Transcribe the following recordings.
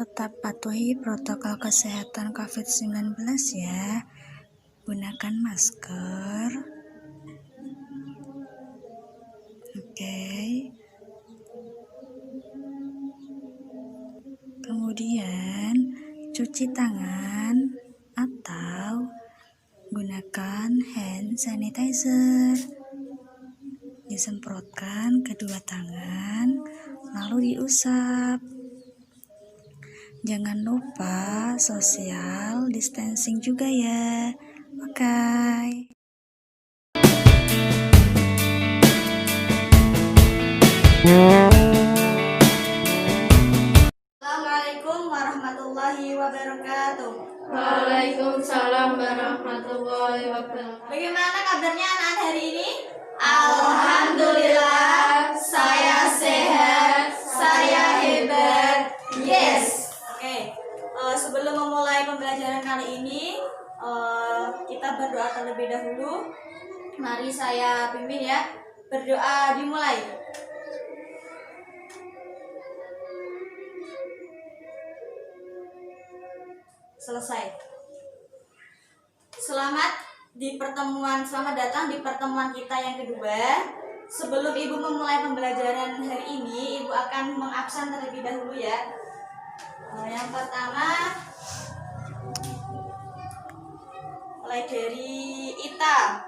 Tetap patuhi protokol kesehatan COVID-19 ya. Gunakan masker. Oke. Kemudian cuci tangan atau gunakan hand sanitizer. Disemprotkan kedua tangan, lalu diusap. Jangan lupa social distancing juga ya. Oke. Assalamualaikum warahmatullahi wabarakatuh. Waalaikumsalam warahmatullahi wabarakatuh. Bagaimana kabarnya anak-anak hari ini? Alhamdulillah, saya sehat, saya hebat. Yes. Oke. Sebelum memulai pembelajaran kali ini, kita berdoa terlebih dahulu. Mari saya pimpin ya. Berdoa dimulai. Selesai. Selamat datang di pertemuan kita yang kedua. Sebelum Ibu memulai pembelajaran hari ini, Ibu akan mengabsen terlebih dahulu ya. Yang pertama, mulai dari Ita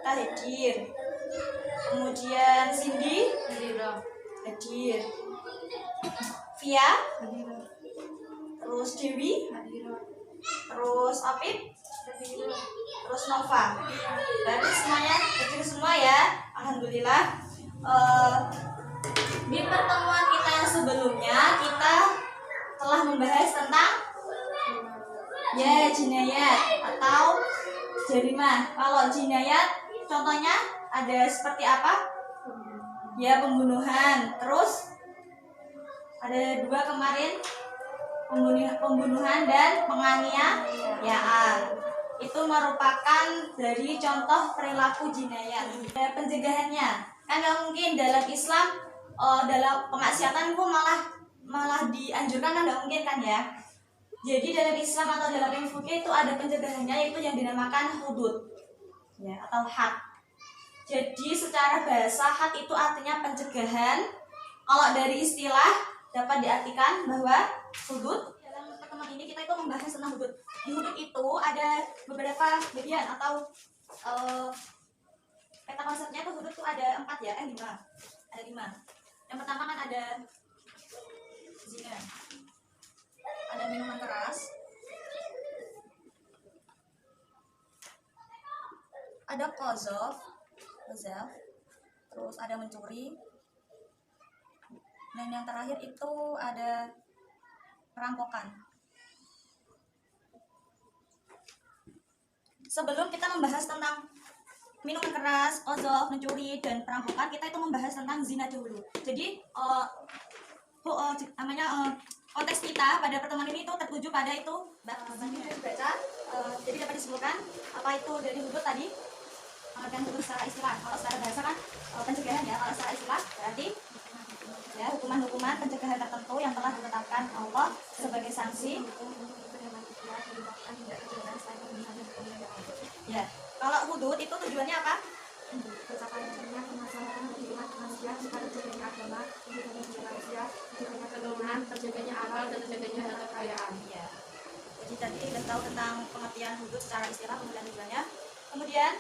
hadir. Kemudian Cindy hadir. Via, terus Dewi, terus Apip, terus Nova. Berarti semuanya hadir semua ya. Alhamdulillah. Di pertemuan kita yang sebelumnya kita telah membahas tentang jinayat atau jarimah. Kalau jinayat contohnya ada seperti apa? Ya, pembunuhan. Terus ada dua kemarin, pembunuhan dan penganiayaan. Itu merupakan dari contoh perilaku jinayat. Pencegahannya kan nggak mungkin dalam Islam dalam pemaksiatan itu malah dianjurkan, kan nggak mungkin kan ya. Jadi dalam Islam atau dalam ilmu fikih itu ada pencegahannya, yaitu yang dinamakan hudud ya, atau had. Jadi secara bahasa had itu artinya pencegahan. Kalau dari istilah dapat diartikan bahwa hudud. Dalam pertemuan ini kita itu membahas tentang hudud. Di hudud itu ada beberapa bagian atau peta konsepnya tuh. Hudud itu ada 5. Ada 5. Yang pertama kan ada zina, ada minuman keras, ada qazaf, terus ada mencuri, dan yang terakhir itu ada perampokan. Sebelum kita membahas tentang minuman keras, qazaf, mencuri, dan perampokan, kita itu membahas tentang zina dulu. Jadi konteks kita pada pertemuan ini itu tertuju pada itu baca. Jadi dapat disebutkan apa itu dari hudud tadi. Dan hudud secara istilah, kalau secara bahasa kan pencegahan ya. Kalau secara istilah berarti ya hukuman-hukuman pencegahan tertentu yang telah ditetapkan Allah sebagai sanksi. Ya, kalau hudud itu tujuannya apa? Terjaganya akal dan terjaganya harta kekayaan. Ya. Jadi tadi kita tahu tentang pengertian hudud secara istilah, kemudian tujuannya. Kemudian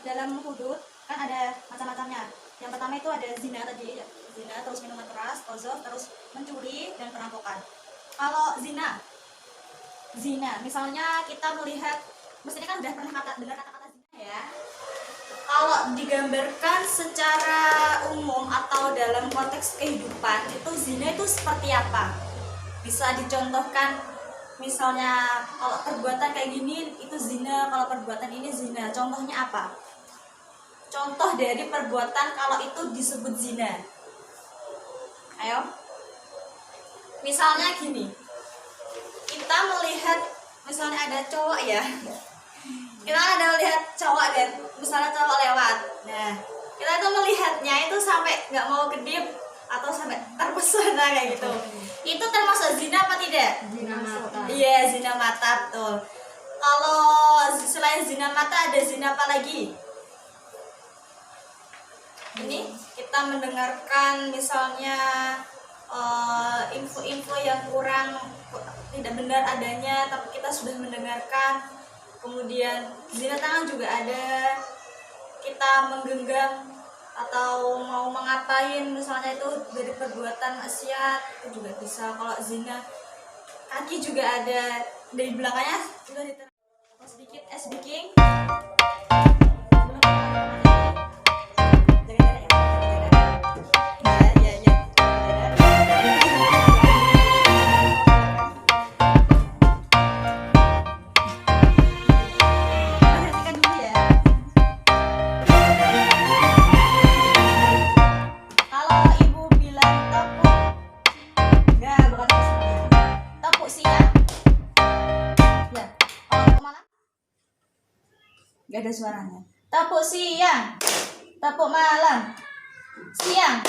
dalam hudud kan ada macam-macamnya. Yang pertama itu ada zina tadi, zina, terus minuman keras, qazaf, terus mencuri dan perampokan. Kalau zina, misalnya kita melihat, mestinya kan udah pernah dengar kata-kata zina ya. Kalau digambarkan secara umum atau dalam konteks kehidupan, itu zina itu seperti apa? Bisa dicontohkan, misalnya kalau perbuatan kayak gini itu zina, kalau perbuatan ini zina. Contohnya apa? Contoh dari perbuatan kalau itu disebut zina. Ayo. Misalnya gini. Kita melihat misalnya ada cowok ya. Kita ada melihat cowok dan misalnya cowok lewat. Nah, kita itu melihatnya itu sampai nggak mau kedip atau sampai terpesona kayak gitu. Itu termasuk zina apa tidak? Zina mata. Iya, zina mata, betul. Kalau selain zina mata ada zina apa lagi? Ini kita mendengarkan misalnya info-info yang kurang tidak benar adanya, tapi kita sudah mendengarkan. Kemudian zina tangan juga ada, kita menggenggam atau mau mengapain misalnya itu dari perbuatan maksiat itu juga bisa. Kalau zina kaki juga ada, dari belakangnya sudah diterangkan sedikit speaking. Gak ada suaranya. Tepuk siang, tepuk malam, siang,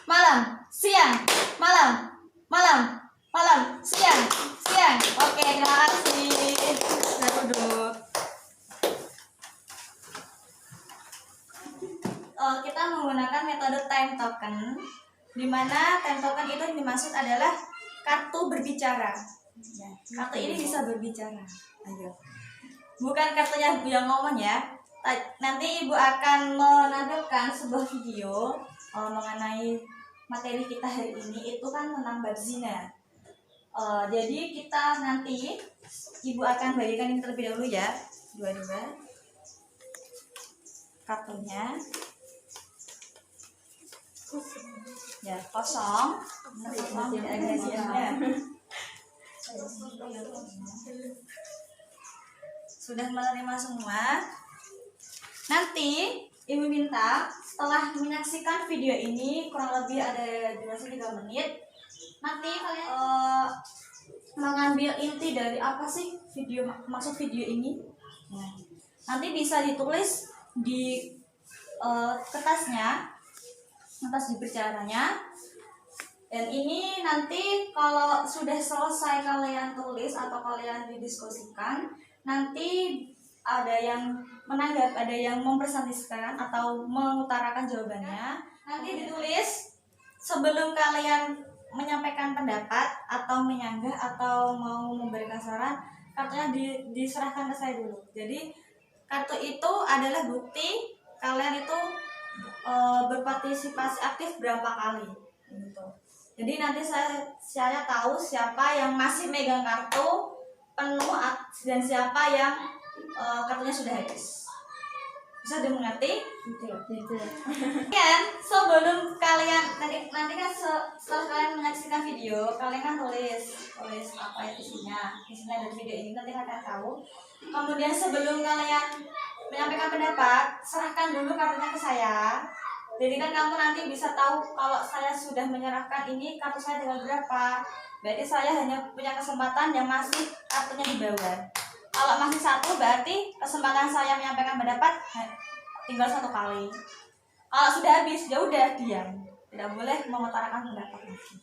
malam, siang, malam, malam, malam, siang, siang. Oke, terima kasih. Kita duduk. Kita menggunakan metode time token, di mana time token itu yang dimaksud adalah kartu berbicara. Ya, kartu ini bisa berbicara. Ayo. Bukan kartunya yang ngomong ya. Nanti ibu akan menampilkan sebuah video mengenai materi kita hari ini, itu kan tentang bab zina. Jadi kita nanti ibu akan bagikan ini terlebih dahulu ya, dua-dua kartunya. Ya, kosong. Tidak ada hadiahnya. Sudah menerima semua. Nanti ibu minta setelah menyaksikan video ini kurang lebih ada durasi 3 menit, nanti kalian mengambil inti dari apa sih video, maksud video ini. Nah, nanti bisa ditulis di kertasnya, kertas berbicaranya. Dan ini nanti kalau sudah selesai kalian tulis atau kalian didiskusikan, nanti ada yang menanggap, ada yang mempresentasikan atau mengutarakan jawabannya. Nanti ditulis sebelum kalian menyampaikan pendapat atau menyanggah atau mau memberikan saran, kartunya diserahkan ke saya dulu. Jadi kartu itu adalah bukti kalian itu berpartisipasi aktif berapa kali gitu. Jadi nanti saya tahu siapa yang masih megang kartu penuh dan siapa yang kartunya sudah habis. Bisa dimengerti? Gitu. Kan sebelum kalian nanti kan setelah kalian menyaksikan video, kalian kan tulis apa isinya dari video ini, nanti kalian tahu. Kemudian sebelum kalian menyampaikan pendapat, serahkan dulu kartunya ke saya. Jadi kan kamu nanti bisa tahu kalau saya sudah menyerahkan ini kartu saya tinggal berapa. Berarti saya hanya punya kesempatan yang masih kartunya di bawah. Kalau masih satu berarti kesempatan saya menyampaikan pendapat tinggal 1 kali. Kalau sudah habis ya udah diam, tidak boleh mengutarakan pendapat lagi.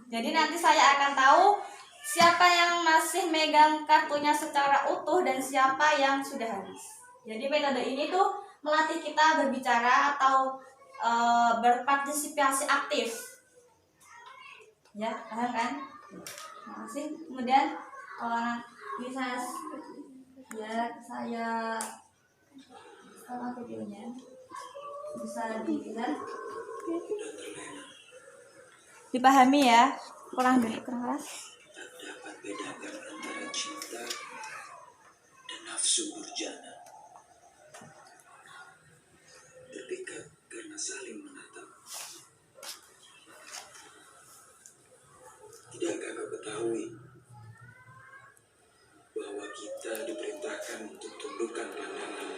Jadi nanti saya akan tahu siapa yang masih megang kartunya secara utuh dan siapa yang sudah habis. Jadi metode ini tuh melatih kita berbicara atau berpartisipasi aktif. Ya, paham kan? Terima kasih. Kemudian bisa ya saya setelah videonya bisa dilihat, dipahami ya, kurang keras. Dapat bedakan antara cinta dan nafsu durjana. Berdekat karena saling menatap. Tidakkah kau ketahui bahwa kita diperintahkan untuk tundukkan pandangan?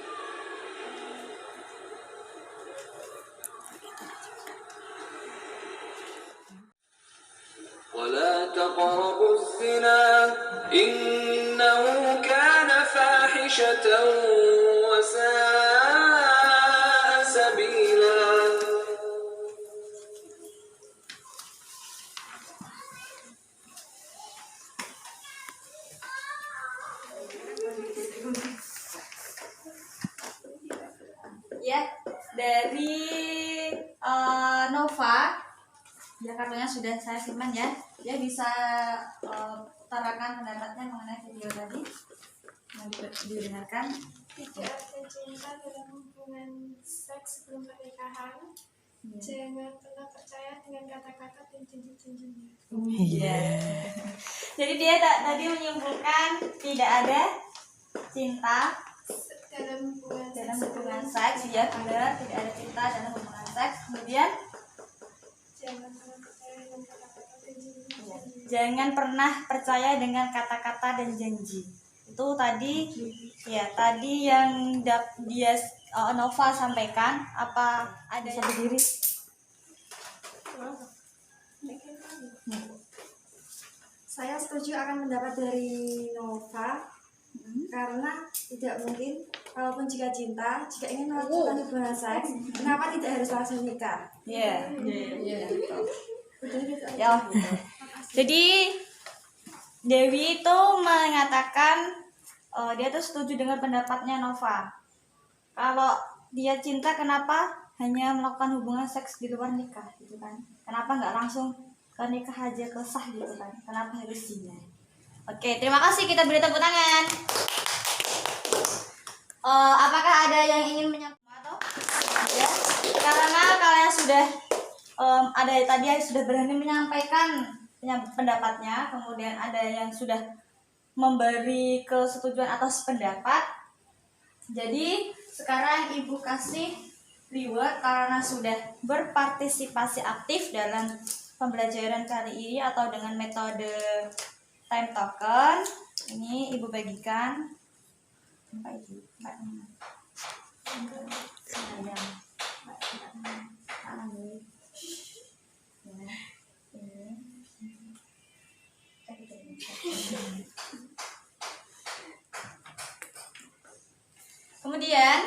ولا تقربوا الزنا إنه كان فاحشة وساء سبيلا. dari Nova. Ya, kartunya sudah saya simpan ya. Dia bisa utarakan pendapatnya mengenai video tadi. Yang didengarkan. Tidak ada cinta dalam hubungan seks sebelum pernikahan. Ya. Jangan pernah percaya dengan kata-kata dan janji-janjinya. Iya. Jadi dia tadi menyimpulkan tidak ada cinta Dalam hubungan seks. Ya, benar, tidak ada cinta dalam hubungan seks. Kemudian jangan pernah percaya dengan kata-kata dan janji-janjinya. jangan pernah percaya dengan kata-kata dan janji. Itu tadi ya, tadi yang dia Nova sampaikan. Apa ada yang berdiri? Saya setuju akan pendapat dari Nova karena tidak mungkin, walaupun jika cinta, jika ingin melakukan hubungan seks, kenapa tidak harus langsung nikah? Iya. Betul gitu aja. Ya. Jadi Dewi itu mengatakan dia tuh setuju dengan pendapatnya Nova. Kalau dia cinta, kenapa hanya melakukan hubungan seks di luar nikah gitu kan? Kenapa nggak langsung ke nikah aja, ke sah gitu kan? Kenapa harus zina? Oke, terima kasih, kita beri tepuk tangan. Apakah ada yang ingin menyampaikan atau? Ya, karena kalian sudah ada tadi yang sudah berani menyampaikan pendapatnya, kemudian ada yang sudah memberi kesetujuan atas pendapat. Jadi sekarang Ibu kasih reward karena sudah berpartisipasi aktif dalam pembelajaran kali ini atau dengan metode time token. Ini Ibu bagikan. Kemudian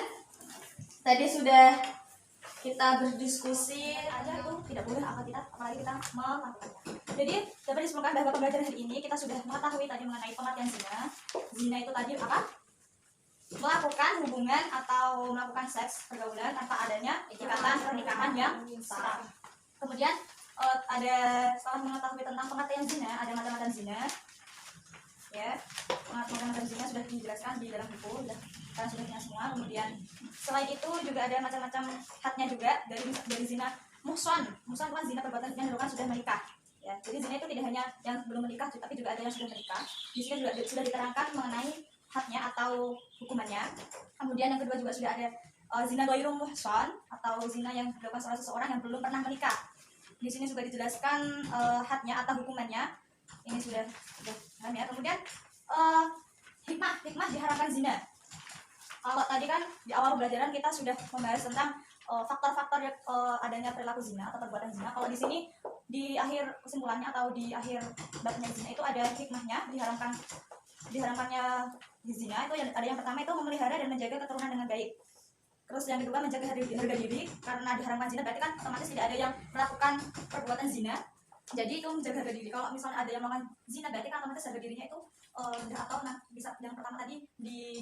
tadi sudah kita berdiskusi aja tuh tidak boleh apalagi kita melakukannya. Jadi dapat disimpulkan bahwa pembelajaran hari ini kita sudah mengetahui tadi mengenai pengertian zina. Zina itu tadi apa? Melakukan hubungan atau melakukan seks pergaulan tanpa adanya ikatan pernikahan yang sah. Kemudian ada setelah mengetahui tentang pengertian zina, ada macam-macam zina. Ya, macam-macam zina sudah dijelaskan di dalam buku, kalian sudah ingat semua. Kemudian selain itu juga ada macam-macam hadnya juga dari zina muhsan. Muhsan bukan zina perbuatan yang dilakukan sudah menikah. Ya, jadi zina itu tidak hanya yang belum menikah, tapi juga ada yang sudah menikah. Di sini juga sudah diterangkan mengenai hadnya atau hukumannya. Kemudian yang kedua juga sudah ada zina ghairu muhsan atau zina yang dilakukan oleh seseorang yang belum pernah menikah. Di sini juga dijelaskan hadnya atau hukumannya. Ini sudah ya. Kemudian hikmah diharamkan zina. Kalau tadi kan di awal pembelajaran kita sudah membahas tentang faktor-faktor adanya perilaku zina atau perbuatan zina. Kalau di sini di akhir kesimpulannya atau di akhir babnya zina itu ada hikmahnya diharamkannya zina. Itu ada yang pertama itu memelihara dan menjaga keturunan dengan baik. Terus yang kedua menjaga harga diri, karena diharamkan zina berarti kan otomatis tidak ada yang melakukan perbuatan zina. Jadi itu menjaga harga diri. Kalau misalnya ada yang melakukan zina berarti kan otomatis harga dirinya itu atau bisa yang pertama tadi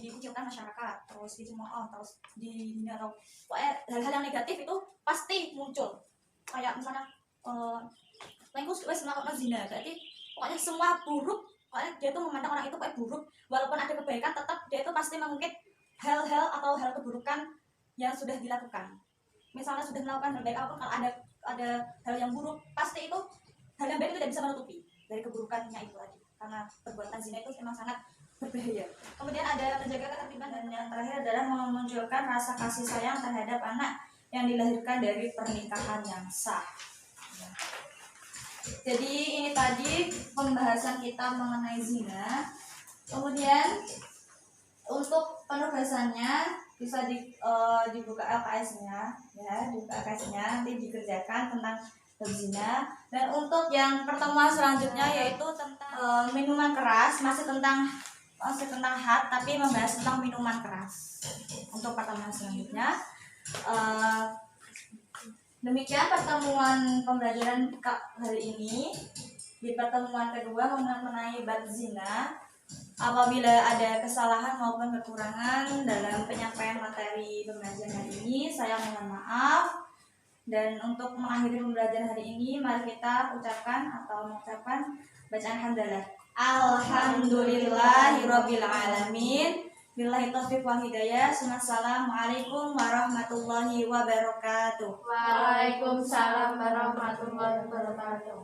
dikucilkan masyarakat, terus dicemooh, terus dihina atau pokoknya hal-hal yang negatif itu pasti muncul. Kayak misalnya lengkus wes melakukan zina berarti pokoknya semua buruk. Pokoknya dia itu memandang orang itu kayak buruk, walaupun ada kebaikan tetap dia itu pasti mengungkit hal-hal atau hal keburukan yang sudah dilakukan. Misalnya sudah melakukan hal baik apapun, kalau ada hal yang buruk pasti itu hal yang baik itu tidak bisa menutupi dari keburukannya itu tadi, karena perbuatan zina itu memang sangat berbahaya. Kemudian ada menjaga ketertiban, dan yang terakhir adalah memunculkan rasa kasih sayang terhadap anak yang dilahirkan dari pernikahan yang sah. Jadi ini tadi pembahasan kita mengenai zina. Kemudian untuk penugasannya bisa dibuka LKS-nya, ya, dibuka LKS-nya nanti dikerjakan tentang zina. Dan untuk yang pertemuan selanjutnya yaitu tentang minuman keras, masih tentang had tapi membahas tentang minuman keras. Untuk pertemuan selanjutnya demikian pertemuan pembelajaran hari ini. Di pertemuan kedua mengenai bab zina. Apabila ada kesalahan maupun kekurangan dalam penyampaian materi pembelajaran hari ini, saya mohon maaf. Dan untuk mengakhiri pembelajaran hari ini, mari kita mengucapkan bacaan hamdalah. Alhamdulillahirabbil alamin. Billahi taufiq wal hidayah. Assalamualaikum warahmatullahi wabarakatuh. Waalaikumsalam warahmatullahi wabarakatuh.